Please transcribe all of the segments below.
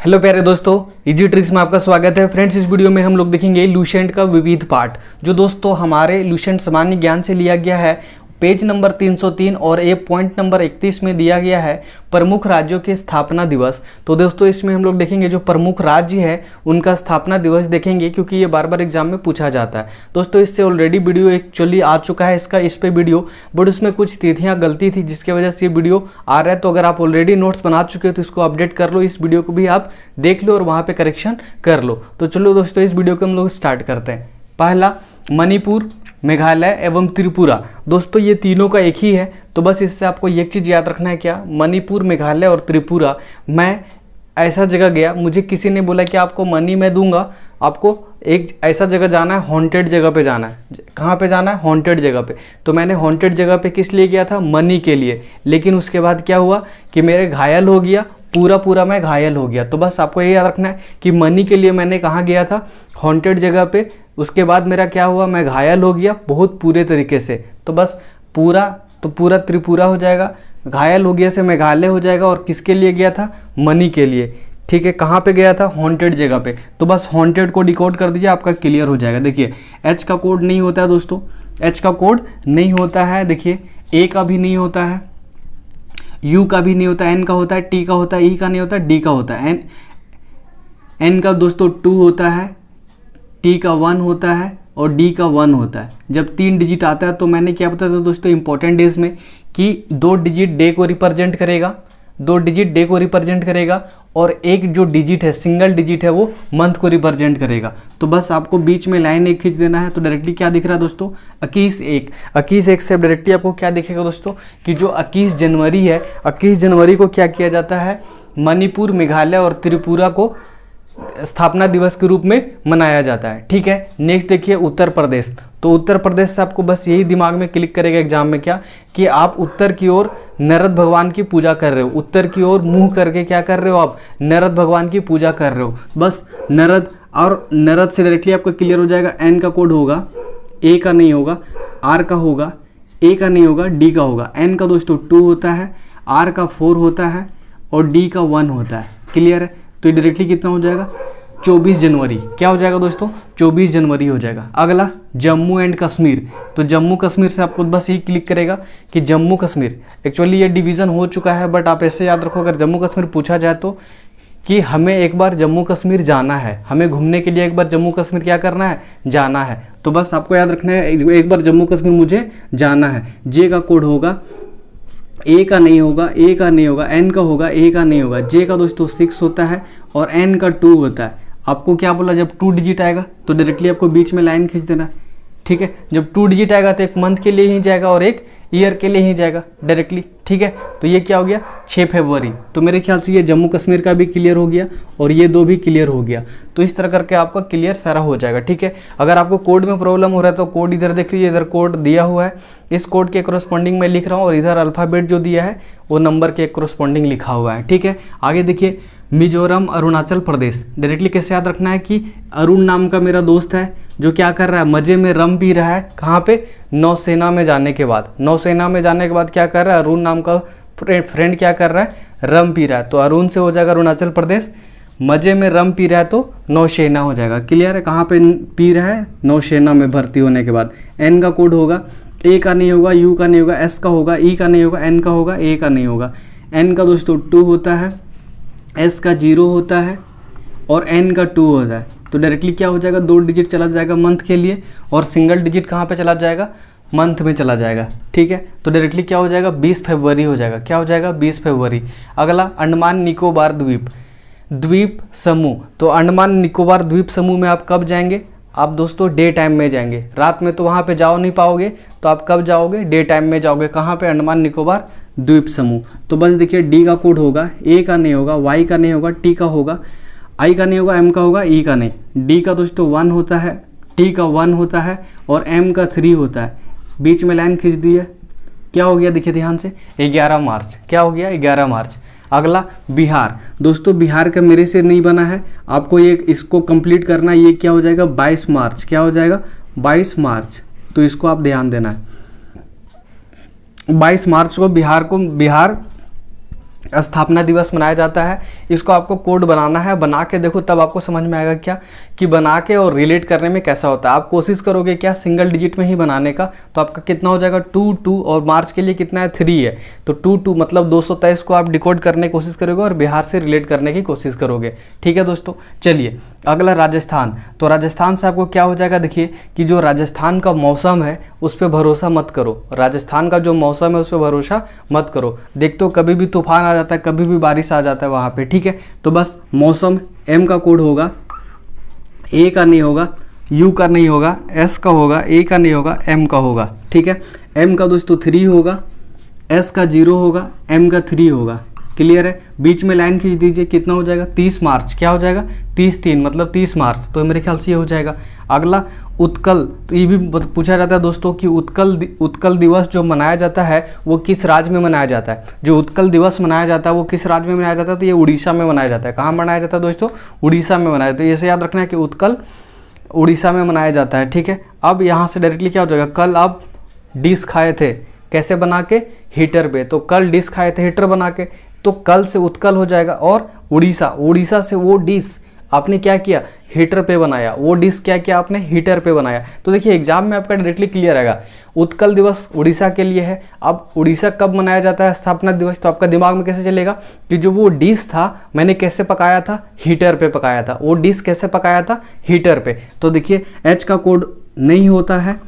Hello प्यारे दोस्तों, easy tricks में आपका स्वागत है। फ्रेंड्स, इस वीडियो में हम लोग देखेंगे लुसेंट का विविध पाठ, जो दोस्तों हमारे लुसेंट सामान्य ज्ञान से लिया गया है। पेज नंबर 303 और ये पॉइंट नंबर 31 में दिया गया है प्रमुख राज्यों के स्थापना दिवस। तो दोस्तों इसमें हम लोग देखेंगे जो प्रमुख राज्य है उनका स्थापना दिवस देखेंगे, क्योंकि ये बार बार एग्जाम में पूछा जाता है। दोस्तों इससे ऑलरेडी वीडियो एक्चुअली आ चुका है इस पे वीडियो, बट उसमें कुछ तिथियां गलती थी जिसकी वजह से ये वीडियो आ रहा है। तो अगर आप ऑलरेडी नोट्स बना चुके हो तो इसको अपडेट कर लो, इस वीडियो को भी आप देख लो और वहाँ पर करेक्शन कर लो। तो चलो दोस्तों इस वीडियो को हम लोग स्टार्ट करते हैं। पहला, मणिपुर, मेघालय एवं त्रिपुरा। दोस्तों ये तीनों का एक ही है, तो बस इससे आपको एक चीज़ याद रखना है, क्या, मणिपुर, मेघालय और त्रिपुरा। मैं ऐसा जगह गया, मुझे किसी ने बोला कि आपको मनी मैं दूंगा, आपको एक ऐसा जगह जाना है, हॉन्टेड जगह पे जाना है। कहाँ पे जाना है? हॉन्टेड जगह पे। तो मैंने हॉन्टेड जगह पे किस लिए गया था? मनी के लिए। लेकिन उसके बाद क्या हुआ कि मेरे घायल हो गया, पूरा मैं घायल हो गया। तो बस आपको ये याद रखना है कि मनी के लिए मैंने कहाँ गया था? हॉन्टेड जगह पे। उसके बाद मेरा क्या हुआ? मैं घायल हो गया बहुत पूरे तरीके से। तो बस पूरा त्रिपुरा हो जाएगा, घायल हो गया से मेघालय हो जाएगा। और किसके लिए गया था? मनी के लिए। ठीक है, कहाँ पे गया था? हॉन्टेड जगह पे। तो बस हॉन्टेड को डिकोड कर दीजिए, आपका क्लियर हो जाएगा। देखिए एच का कोड नहीं होता है दोस्तों, एच का कोड नहीं होता है। देखिए ए का भी नहीं होता है, यू का भी नहीं होता, एन का होता है, टी का होता है, ई का नहीं होता, डी का होता है। एन का दोस्तों 2 होता है, टी का 1 होता है और डी का 1 होता है। जब 3 डिजिट आता है तो मैंने क्या बताया था दोस्तों इंपॉर्टेंट डेज में कि 2 डिजिट डे को रिप्रेजेंट करेगा, 2 डिजिट डे को रिप्रेजेंट करेगा और एक जो डिजिट है, सिंगल डिजिट है, वो मंथ को रिप्रेजेंट करेगा। तो बस आपको बीच में लाइन एक खींच देना है। तो डायरेक्टली क्या दिख रहा है दोस्तों? 21/1 से डायरेक्टली आपको क्या दिखेगा दोस्तों कि जो 21 जनवरी है, 21 जनवरी को क्या किया जाता है? मणिपुर, मेघालय और त्रिपुरा को स्थापना दिवस के रूप में मनाया जाता है। ठीक है, नेक्स्ट देखिए उत्तर प्रदेश। तो उत्तर प्रदेश से आपको बस यही दिमाग में क्लिक करेगा एग्जाम में, क्या कि आप उत्तर की ओर नरद भगवान की पूजा कर रहे हो। उत्तर की ओर मुंह करके क्या कर रहे हो? आप नरद भगवान की पूजा कर रहे हो। बस नरद, और नरद से डायरेक्टली आपका क्लियर हो जाएगा। एन का कोड होगा, ए का नहीं होगा, आर का होगा, ए का नहीं होगा, डी का होगा। एन का दोस्तों 2 होता है, आर का 4 होता है और डी का 1 होता है। क्लियर है? तो डायरेक्टली कितना हो जाएगा? 24 जनवरी। क्या हो जाएगा दोस्तों? 24 जनवरी हो जाएगा। अगला जम्मू एंड कश्मीर। तो जम्मू कश्मीर से आपको बस ये क्लिक करेगा कि जम्मू कश्मीर। एक्चुअली ये डिवीज़न हो चुका है, बट आप ऐसे याद रखो, अगर जम्मू कश्मीर पूछा जाए तो कि हमें एक बार जम्मू कश्मीर जाना है, हमें घूमने के लिए एक बार जम्मू कश्मीर क्या करना है? जाना है। तो बस आपको याद रखना है एक बार जम्मू कश्मीर मुझे जाना है। जे का कोड होगा, ए का नहीं होगा, ए का नहीं होगा, एन का होगा, ए का नहीं होगा। जे का दोस्तों 6 होता है और एन का 2 होता है। आपको क्या बोला? जब 2 डिजिट आएगा तो डायरेक्टली आपको बीच में लाइन खींच देना है। ठीक है, जब 2 डिजिट आएगा तो एक मंथ के लिए ही जाएगा और एक ईयर के लिए ही जाएगा डायरेक्टली। ठीक है, तो ये क्या हो गया? 6 फरवरी। तो मेरे ख्याल से ये जम्मू कश्मीर का भी क्लियर हो गया और ये 2 भी क्लियर हो गया। तो इस तरह करके आपका क्लियर सारा हो जाएगा। ठीक है, अगर आपको कोड में प्रॉब्लम हो रहा है तो कोड इधर देख लीजिए, इधर कोड दिया हुआ है, इस कोड के करस्पॉन्डिंग मैं लिख रहा हूँ और इधर अल्फ़ाबेट जो दिया है वो नंबर के करस्पॉन्डिंग लिखा हुआ है। ठीक है, आगे देखिए मिजोरम, अरुणाचल प्रदेश। डायरेक्टली कैसे याद रखना है कि अरुण नाम का मेरा दोस्त है जो क्या कर रहा है? मज़े में रम पी रहा है। कहाँ पे? नौसेना में जाने के बाद। नौसेना में जाने के बाद क्या कर रहा है? अरुण नाम का फ्रेंड क्या कर रहा है? रम पी रहा है। तो अरुण से हो जाएगा अरुणाचल प्रदेश। मज़े में रम पी रहा है तो नौसेना हो जाएगा। क्लियर है? कहाँ पे पी रहा है? नौसेना में भर्ती होने के बाद। एन का कोड होगा, ए का नहीं होगा, यू का नहीं होगा, एस का होगा, ई का नहीं होगा, एन का होगा, ए का नहीं होगा। एन का दोस्तों 2 होता है, एस का 0 होता है और एन का 2 होता है। तो डायरेक्टली क्या हो जाएगा? 2 डिजिट चला जाएगा मंथ के लिए और सिंगल डिजिट कहाँ पे चला जाएगा? मंथ में चला जाएगा। ठीक है, तो डायरेक्टली क्या हो जाएगा? 20 फरवरी हो जाएगा। क्या हो जाएगा? 20 फरवरी। अगला अंडमान निकोबार द्वीप समूह। तो अंडमान निकोबार द्वीप समूह में आप कब जाएंगे? आप दोस्तों डे टाइम में जाएंगे। रात में तो वहाँ पे जाओ नहीं पाओगे, तो आप कब जाओगे? डे टाइम में जाओगे। कहाँ पे? अंडमान निकोबार द्वीप समूह। तो बस देखिए डी का कोड होगा, ए का नहीं होगा, वाई का नहीं होगा, टी का होगा, आई का नहीं होगा, एम का होगा, ई का नहीं। डी का दोस्तों 1 होता है, टी का 1 होता है और एम का 3 होता है। बीच में लाइन खींच दी है। क्या हो गया? देखिए ध्यान से, 11 मार्च। क्या हो गया? 11 मार्च। अगला बिहार। दोस्तों बिहार का मेरे से नहीं बना है, आपको ये इसको कंप्लीट करना है। ये क्या हो जाएगा? 22 मार्च। क्या हो जाएगा? 22 मार्च। तो इसको आप ध्यान देना है। 22 मार्च को बिहार स्थापना दिवस मनाया जाता है। इसको आपको कोड बनाना है, बना के देखो तब आपको समझ में आएगा क्या कि बना के और रिलेट करने में कैसा होता है। आप कोशिश करोगे क्या सिंगल डिजिट में ही बनाने का, तो आपका कितना हो जाएगा 2 और मार्च के लिए कितना है 3 है, तो 2 मतलब 223 को आप डिकोड करने की कोशिश करोगे और बिहार से रिलेट करने की कोशिश करोगे। ठीक है दोस्तों, चलिए अगला राजस्थान। तो राजस्थान से आपको क्या हो जाएगा, देखिए कि जो राजस्थान का मौसम है उस पर भरोसा मत करो। राजस्थान का जो मौसम है उस पर भरोसा मत करो। देखते हो कभी भी तूफान आ जाता है, कभी भी बारिश आ जाता है वहाँ पे। ठीक है, तो बस मौसम एम का कोड होगा, ए का नहीं होगा, यू का नहीं होगा, एस का होगा, ए का नहीं होगा, एम का होगा। ठीक है, एम का दोस्तों 3 होगा, एस का 0 होगा, एम का 3 होगा। क्लियर है, बीच में लाइन खींच दीजिए, कितना हो जाएगा 30 मार्च। क्या हो जाएगा 30-3 मतलब 30 मार्च, तो मेरे ख्याल से ये हो जाएगा। अगला उत्कल, तो ये भी पूछा जाता है दोस्तों कि उत्कल दिवस जो मनाया जाता है वो किस राज्य में मनाया जाता है। जो उत्कल दिवस मनाया जाता है वो किस राज्य में मनाया जाता है, तो ये उड़ीसा में मनाया जाता है। कहाँ मनाया जाता है दोस्तों, उड़ीसा में मनाया जाता है। ऐसे याद रखना है कि उत्कल उड़ीसा में मनाया जाता है। ठीक है, अब यहाँ से डायरेक्टली क्या हो जाएगा, कल आप डिश खाए थे, कैसे बना के, हीटर पे, तो कल डिश खाए थे हीटर बना के, तो कल से उत्कल हो जाएगा। और उड़ीसा से वो डिश आपने क्या किया, हीटर पे बनाया, वो डिश क्या किया आपने, हीटर पे बनाया। तो देखिए एग्जाम में आपका डायरेक्टली क्लियर आएगा, उत्कल दिवस उड़ीसा के लिए है। अब उड़ीसा कब मनाया जाता है, स्थापना दिवस, तो आपका दिमाग में कैसे चलेगा कि जो वो डिश था मैंने कैसे पकाया था, हीटर पे पकाया था। वो डिश कैसे पकाया था, हीटर पे। तो देखिए एच का कोड नहीं होता है,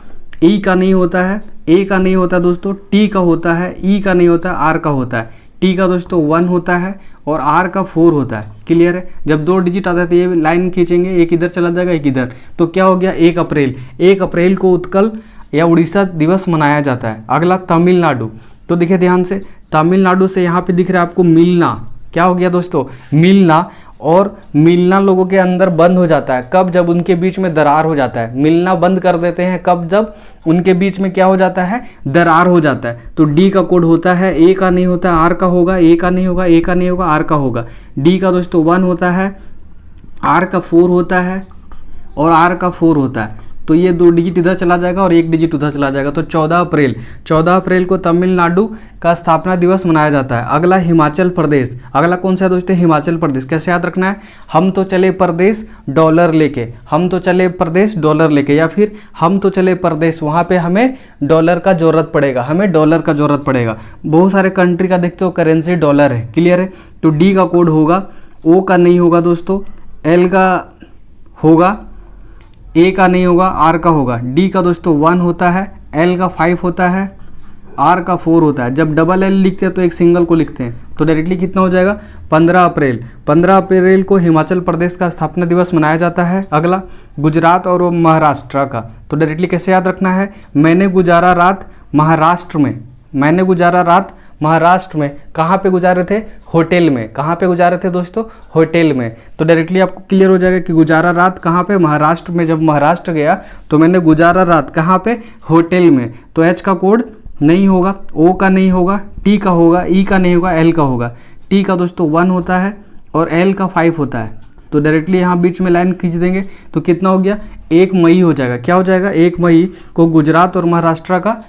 ई का नहीं होता है, ए का नहीं होता दोस्तों, टी का होता है, ई का नहीं होता, आर का होता है। टी का दोस्तों 1 होता है और आर का 4 होता है। क्लियर है, जब 2 डिजिट आता है तो ये लाइन खींचेंगे, एक इधर चला जाएगा एक इधर, तो क्या हो गया 1 अप्रैल। 1 अप्रैल को उत्कल या उड़ीसा दिवस मनाया जाता है। अगला तमिलनाडु, तो देखिए ध्यान से, तमिलनाडु से यहाँ पे दिख रहा है आपको मिलना। क्या हो गया दोस्तों, मिलना। और मिलना लोगों के अंदर बंद हो जाता है कब, जब उनके बीच में दरार हो जाता है। मिलना बंद कर देते हैं कब, जब उनके बीच में क्या हो जाता है, दरार हो जाता है। तो डी का कोड होता है, ए का नहीं होता, आर का होगा, ए का नहीं होगा, ए का नहीं होगा, आर का होगा। डी का दोस्तों 1 होता है, आर का 4 होता है और आर का 4 होता है। तो ये 2 डिजिट इधर चला जाएगा और 1 डिजिट उधर चला जाएगा। तो 14 अप्रैल को तमिलनाडु का स्थापना दिवस मनाया जाता है। अगला हिमाचल प्रदेश। अगला कौन सा है दोस्तों, हिमाचल प्रदेश। कैसे याद रखना है, हम तो चले परदेश डॉलर लेके, हम तो चले प्रदेश डॉलर लेके, या फिर हम तो चले परदेश, वहाँ पे हमें डॉलर का जरूरत पड़ेगा, हमें डॉलर का जरूरत पड़ेगा। बहुत सारे कंट्री का देखते हो करेंसी डॉलर है। क्लियर है, तो डी का कोड होगा, ओ का नहीं होगा दोस्तों, एल का होगा, ए का नहीं होगा, आर का होगा। डी का दोस्तों 1 होता है, एल का 5 होता है, आर का 4 होता है। जब डबल एल लिखते हैं तो एक सिंगल को लिखते हैं, तो डायरेक्टली कितना हो जाएगा 15 अप्रैल। 15 अप्रैल को हिमाचल प्रदेश का स्थापना दिवस मनाया जाता है। अगला गुजरात और महाराष्ट्र का, तो डायरेक्टली कैसे याद रखना है, मैंने गुजारा रात महाराष्ट्र में, मैंने गुजारा रात महाराष्ट्र में। कहाँ पे गुजारे थे, होटल में। कहाँ पे गुजारे थे दोस्तों, होटल में। तो डायरेक्टली आपको क्लियर हो जाएगा कि गुजारा रात कहाँ पे, महाराष्ट्र में। जब महाराष्ट्र गया तो मैंने गुजारा रात कहाँ पे, होटल में। तो एच का कोड नहीं होगा, ओ का नहीं होगा, टी का होगा, ई का नहीं होगा, एल का होगा। टी का दोस्तों 1 होता है और एल का 5 होता है। तो डायरेक्टली यहाँ बीच में लाइन खींच देंगे तो कितना हो गया 1 मई हो जाएगा। क्या हो जाएगा, 1 मई को गुजरात और महाराष्ट्र का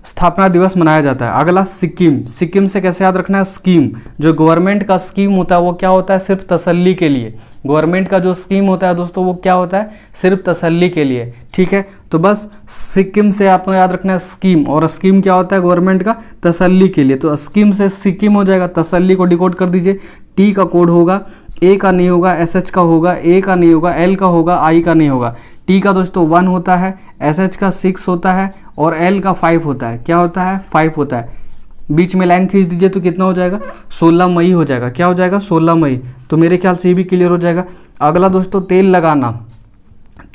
स्थापना दिवस मनाया जाता है। अगला सिक्किम। सिक्किम से कैसे याद रखना है, स्कीम। जो गवर्नमेंट का स्कीम होता है वो क्या होता है, सिर्फ तसल्ली के लिए। गवर्नमेंट का जो स्कीम होता है दोस्तों वो क्या होता है, सिर्फ तसल्ली के लिए। ठीक है, तो बस सिक्किम से आपको याद रखना है स्कीम, और स्कीम क्या होता है, गवर्नमेंट का तसल्ली के लिए। तो स्कीम से सिक्किम हो जाएगा, तसल्ली को डिकोड कर दीजिए। टी का कोड होगा, ए का नहीं होगा, एस एच का होगा, ए का नहीं होगा, एल का होगा, आई का नहीं होगा। टी का दोस्तों 1 होता है, एस एच का 6 होता है और एल का 5 होता है। क्या होता है, 5 होता है। बीच में लाइन खींच दीजिए तो कितना हो जाएगा 16 मई हो जाएगा। क्या हो जाएगा 16 मई। तो मेरे ख्याल से ये भी क्लियर हो जाएगा। अगला दोस्तों तेल लगाना।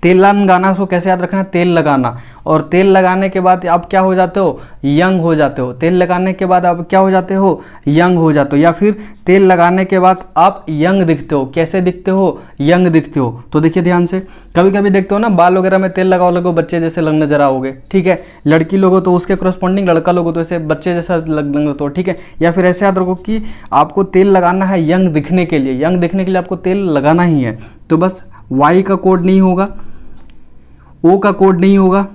तेल लगाना को कैसे याद रखना है, तेल लगाना। और तेल लगाने के बाद आप क्या हो जाते हो, यंग हो जाते हो। तेल लगाने के बाद आप क्या हो जाते हो, यंग हो जाते हो। या फिर तेल लगाने के बाद आप यंग दिखते हो। कैसे दिखते हो, यंग दिखते हो। तो देखिए ध्यान से, कभी कभी देखते हो ना बाल वगैरह में तेल लगाओ लगो बच्चे जैसे लग नजर आओगे। ठीक है, लड़की लोगों तो उसके करस्पॉन्डिंग, लड़का लोगों तो ऐसे बच्चे जैसा लगने तो। ठीक है, या फिर ऐसे याद रखो कि आपको तेल लगाना है यंग दिखने के लिए। यंग दिखने के लिए आपको तेल लगाना ही है। तो बस वाई का कोड नहीं होगा, ओ का कोड नहीं होगा,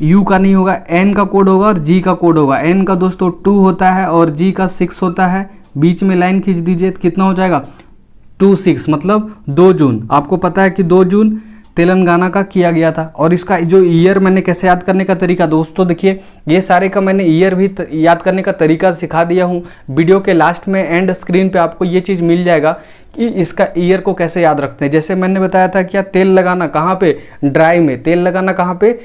यू का नहीं होगा, एन का कोड होगा और जी का कोड होगा। एन का दोस्तों 2 होता है और जी का 6 होता है। बीच में लाइन खींच दीजिए तो कितना हो जाएगा 26 मतलब 2 जून। आपको पता है कि 2 जून तेलंगाना का किया गया था। और इसका जो ईयर मैंने कैसे याद करने का तरीका दोस्तों देखिए, ये सारे का मैंने ईयर भी याद करने का तरीका सिखा दिया हूँ। वीडियो के लास्ट में एंड स्क्रीन पे आपको ये चीज़ मिल जाएगा कि इसका ईयर को कैसे याद रखते हैं। जैसे मैंने बताया था क्या तेल लगाना कहाँ पे, ड्राई में। तेल लगाना कहाँ पे,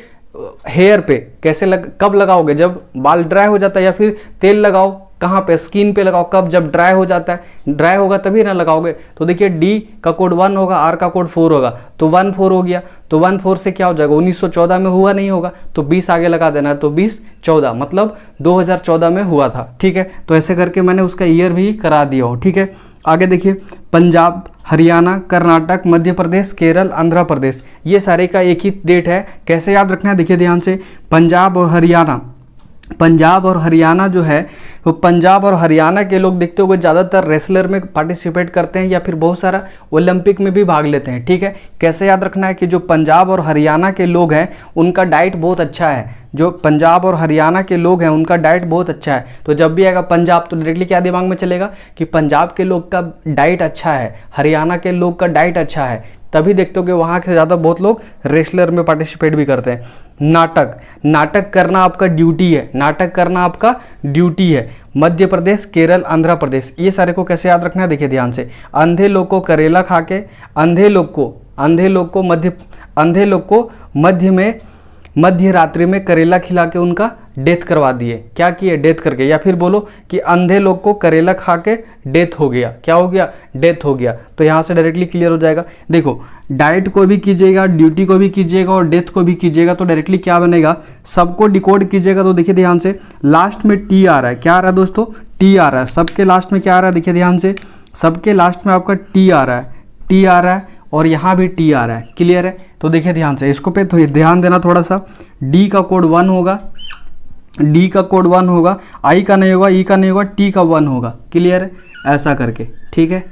हेयर पे। कैसे कब लगाओगे, जब बाल ड्राई हो जाता है, या फिर तेल लगाओ कहाँ पे, स्किन पे लगाओ कब, जब ड्राई हो जाता है। ड्राई होगा तभी ना लगाओगे। तो देखिए डी का कोड 1 होगा, आर का कोड 4 होगा, तो 1-4 हो गया। तो 1-4 से क्या हो जाएगा, 1914 में हुआ नहीं होगा तो 20 आगे लगा देना है, तो 20-14 मतलब 2014 में हुआ था। ठीक है, तो ऐसे करके मैंने उसका ईयर भी करा दिया हो। ठीक है, आगे देखिए पंजाब, हरियाणा, कर्नाटक, मध्य प्रदेश, केरल, आंध्र प्रदेश, ये सारे का एक ही डेट है। कैसे याद रखना है देखिए ध्यान से, पंजाब और हरियाणा। पंजाब और हरियाणा जो है, तो पंजाब और हरियाणा के लोग देखते हो ज़्यादातर रेसलर में पार्टिसिपेट करते हैं या फिर बहुत सारा ओलंपिक में भी भाग लेते हैं। ठीक है, कैसे याद रखना है कि जो पंजाब और हरियाणा के लोग हैं उनका डाइट बहुत अच्छा है। जो पंजाब और हरियाणा के लोग हैं उनका डाइट बहुत अच्छा है। तो जब भी आएगा पंजाब तो डायरेक्टली क्या दिमाग में चलेगा कि पंजाब के लोग का डाइट अच्छा है, हरियाणा के लोग का डाइट अच्छा है। तभी देखते हो कि वहाँ से ज़्यादा बहुत लोग रेसलर में पार्टिसिपेट भी करते हैं। नाटक, नाटक करना आपका ड्यूटी है, नाटक करना आपका ड्यूटी है। मध्य प्रदेश, केरल, आंध्र प्रदेश, ये सारे को कैसे याद रखना है देखिए ध्यान से। अंधे लोग को करेला खा के, अंधे लोग को मध्य रात्रि में करेला खिला के उनका डेथ करवा दिए। क्या किए, डेथ करके। या फिर बोलो कि अंधे लोग को करेला खा के डेथ हो गया। क्या हो गया, डेथ हो गया। तो यहाँ से डायरेक्टली क्लियर हो जाएगा। देखो डाइट को भी कीजिएगा, ड्यूटी को भी कीजिएगा और डेथ को भी कीजिएगा, तो डायरेक्टली क्या बनेगा, सबको डिकोड कीजिएगा। तो देखिए ध्यान से, लास्ट में टी आ रहा है। क्या आ रहा है दोस्तों, टी आ रहा है। सबके लास्ट में क्या आ रहा है देखिए ध्यान से, सबके लास्ट में आपका टी आ रहा है, टी आ रहा है और यहाँ भी टी आ रहा है। क्लियर है, तो देखिए ध्यान से, इसको पे तो ध्यान देना थोड़ा सा। डी का कोड 1 होगा, डी का कोड 1 होगा, आई का नहीं होगा, ई का नहीं होगा, टी का 1 होगा। क्लियर है, ऐसा करके। ठीक है,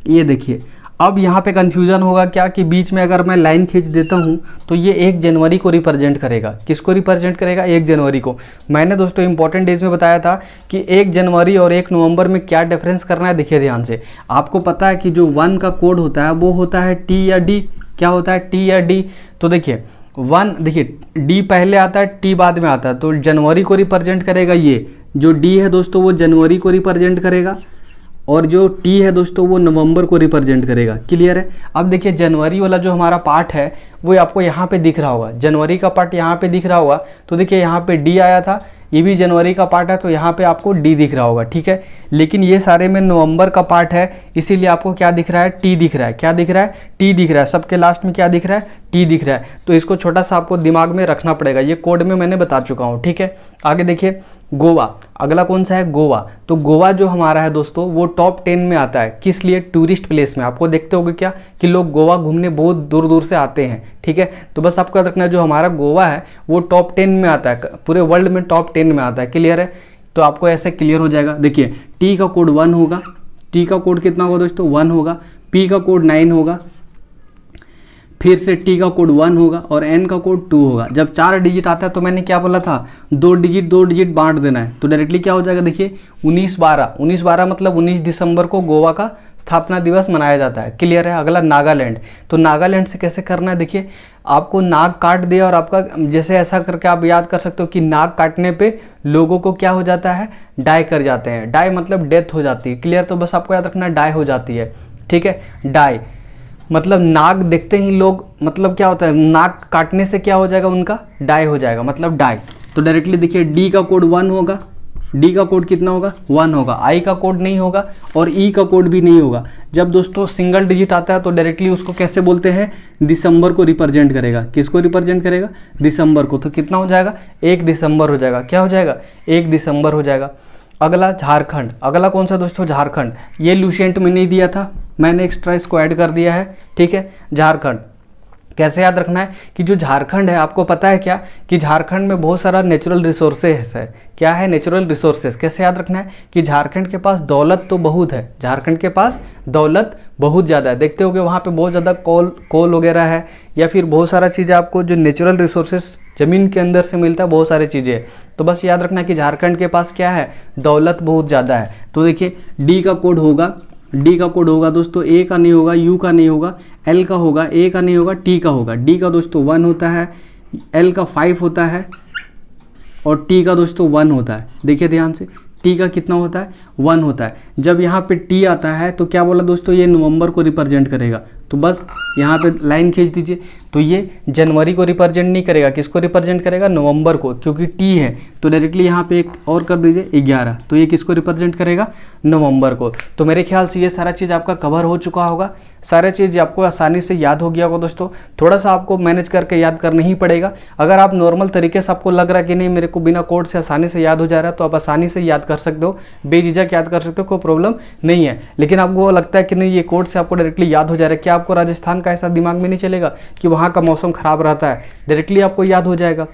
ये देखिए अब यहाँ पे कन्फ्यूज़न होगा क्या कि बीच में अगर मैं लाइन खींच देता हूँ तो ये 1 जनवरी को रिप्रेजेंट करेगा। किसको रिप्रेजेंट करेगा, 1 जनवरी को। मैंने दोस्तों इंपॉर्टेंट डेज में बताया था कि 1 जनवरी और 1 नवंबर में क्या डिफरेंस करना है। देखिए ध्यान से, आपको पता है कि जो 1 का कोड होता है वो होता है टी या डी। क्या होता है, टी या डी। तो देखिए 1, देखिए डी पहले आता है, टी बाद में आता है, तो जनवरी को रिप्रेजेंट करेगा। ये जो डी है दोस्तों वो जनवरी को रिप्रेजेंट करेगा और जो टी है दोस्तों वो नवंबर को रिप्रेजेंट करेगा। क्लियर है। अब देखिए जनवरी वाला जो हमारा पार्ट है वो आपको यहाँ पे दिख रहा होगा, जनवरी का पार्ट यहाँ पे दिख रहा होगा। तो देखिए यहाँ पे डी आया था, ये भी जनवरी का पार्ट है, तो यहाँ पे आपको डी दिख रहा होगा। ठीक है, लेकिन ये सारे में नवंबर का पार्ट है, इसीलिए आपको क्या दिख रहा है, टी दिख रहा है। क्या दिख रहा है, टी दिख रहा है। सबके लास्ट में क्या दिख रहा है, टी दिख रहा है। तो इसको छोटा सा आपको दिमाग में रखना पड़ेगा, ये कोड में मैंने बता चुका हूँ। ठीक है, आगे देखिए गोवा, अगला कौन सा है, गोवा। तो गोवा जो हमारा है दोस्तों वो टॉप 10 में आता है। किस लिए, टूरिस्ट प्लेस में। आपको देखते होगे क्या कि लोग गोवा घूमने बहुत दूर दूर से आते हैं। ठीक है, तो बस आपको याद रखना है जो हमारा गोवा है वो टॉप 10 में आता है, पूरे वर्ल्ड में टॉप 10 में आता है। क्लियर है, तो आपको ऐसे क्लियर हो जाएगा। देखिए टी का कोड 1 होगा, टी का कोड कितना होगा दोस्तों, 1 होगा। पी का कोड 9 होगा, फिर से टी का कोड 1 होगा और एन का कोड 2 होगा। जब 4 डिजिट आता है तो मैंने क्या बोला था, 2 डिजिट बांट देना है। तो डायरेक्टली क्या हो जाएगा, देखिए 19/12 मतलब 19 दिसंबर को गोवा का स्थापना दिवस मनाया जाता है। क्लियर है। अगला नागालैंड, तो नागालैंड से कैसे करना है, देखिए आपको नाक काट दिया और आपका जैसे ऐसा करके आप याद कर सकते हो कि नाक काटने पे लोगों को क्या हो जाता है, डाई कर जाते हैं। डाई मतलब डेथ हो जाती है। क्लियर, तो बस आपको याद रखना है डाई हो जाती है। ठीक है, डाई मतलब नाक देखते ही लोग, मतलब क्या होता है, नाक काटने से क्या हो जाएगा, उनका डाई हो जाएगा, मतलब डाई। तो डायरेक्टली देखिए डी का कोड 1 होगा, डी का कोड कितना होगा, 1 होगा। आई का कोड नहीं होगा और ई का कोड भी नहीं होगा। जब दोस्तों सिंगल डिजिट आता है तो डायरेक्टली उसको कैसे बोलते हैं, दिसंबर को रिप्रेजेंट करेगा। किसको रिप्रेजेंट करेगा, दिसंबर को। तो कितना हो जाएगा, 1 दिसंबर हो जाएगा। क्या हो जाएगा, 1 दिसंबर हो जाएगा। अगला झारखंड, अगला कौन सा दोस्तों, झारखंड। ये लूसेंट में नहीं दिया था, मैंने एक्स्ट्रा इसको ऐड कर दिया है। ठीक है, झारखंड कैसे याद रखना है कि जो झारखंड है, आपको पता है क्या कि झारखंड में बहुत सारा नेचुरल रिसोर्सेस है। क्या है? Natural resources. कैसे याद रखना है कि झारखंड के पास दौलत तो बहुत है, झारखंड के पास दौलत बहुत ज़्यादा है। देखते होगे वहाँ पे बहुत ज़्यादा कोल वगैरह है, या फिर बहुत सारा चीज़ें आपको जो नेचुरल रिसोर्सेस ज़मीन के अंदर से मिलता है, बहुत सारी चीज़ें। तो बस याद रखना कि झारखंड के पास क्या है? दौलत बहुत ज़्यादा है। तो देखिए डी का कोड होगा दोस्तों, ए का नहीं होगा, यू का नहीं होगा, एल का होगा, ए का नहीं होगा, टी का होगा। डी का दोस्तों 1 होता है, एल का 5 होता है और टी का दोस्तों 1 होता है। देखिए ध्यान से, टी का कितना होता है? 1 होता है। जब यहाँ पे टी आता है तो क्या बोला दोस्तों? ये नवंबर को रिप्रेजेंट करेगा। तो बस यहाँ पे लाइन खींच दीजिए। तो ये जनवरी को रिप्रेजेंट नहीं करेगा, किसको रिप्रेजेंट करेगा? नवंबर को, क्योंकि टी है। तो डायरेक्टली यहाँ पे एक और कर दीजिए 11, तो ये किसको रिप्रेजेंट करेगा? नवंबर को। तो मेरे ख्याल से ये सारा चीज़ आपका कवर हो चुका होगा, सारे चीज़ आपको आसानी से याद हो गया होगा दोस्तों। थोड़ा सा आपको मैनेज करके याद करना ही पड़ेगा। अगर आप नॉर्मल तरीके से आपको लग रहा है कि नहीं मेरे को बिना कोड से आसानी से याद हो जा रहा है, तो आप आसानी से याद कर सकते हो, बेझिझक याद कर सकते हो, कोई प्रॉब्लम नहीं है। लेकिन आपको लगता है कि नहीं ये कोड से आपको डायरेक्टली याद हो जा रहा है, क्या आपको राजस्थान का ऐसा दिमाग में नहीं चलेगा कि वहाँ का मौसम खराब रहता है? डायरेक्टली आपको याद हो जाएगा।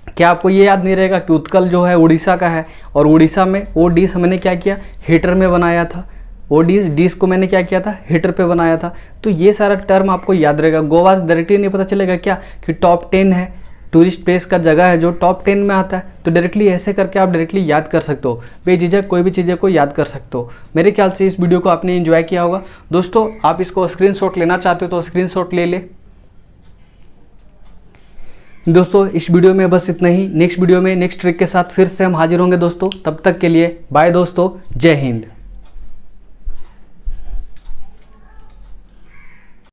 क्या आपको ये याद नहीं रहेगा कि उत्कल जो है उड़ीसा का है, और उड़ीसा में वो डिश मैंने क्या किया? हीटर में बनाया था। वो डिश को मैंने क्या किया था? हीटर पे बनाया था। तो ये सारा टर्म आपको याद रहेगा। गोवा डायरेक्टली नहीं पता चलेगा क्या कि टॉप 10 है, टूरिस्ट प्लेस का जगह है जो टॉप 10 में आता है। तो डायरेक्टली ऐसे करके आप डायरेक्टली याद कर सकते हो, बेझिझक कोई भी चीज़ें को याद कर सकते हो। मेरे ख्याल से इस वीडियो को आपने एंजॉय किया होगा दोस्तों। आप इसको स्क्रीनशॉट लेना चाहते हो तो स्क्रीनशॉट ले ले दोस्तों। इस वीडियो में बस इतना ही। नेक्स्ट वीडियो में नेक्स्ट ट्रिक के साथ फिर से हम हाजिर होंगे दोस्तों। तब तक के लिए बाय दोस्तों, जय हिंद।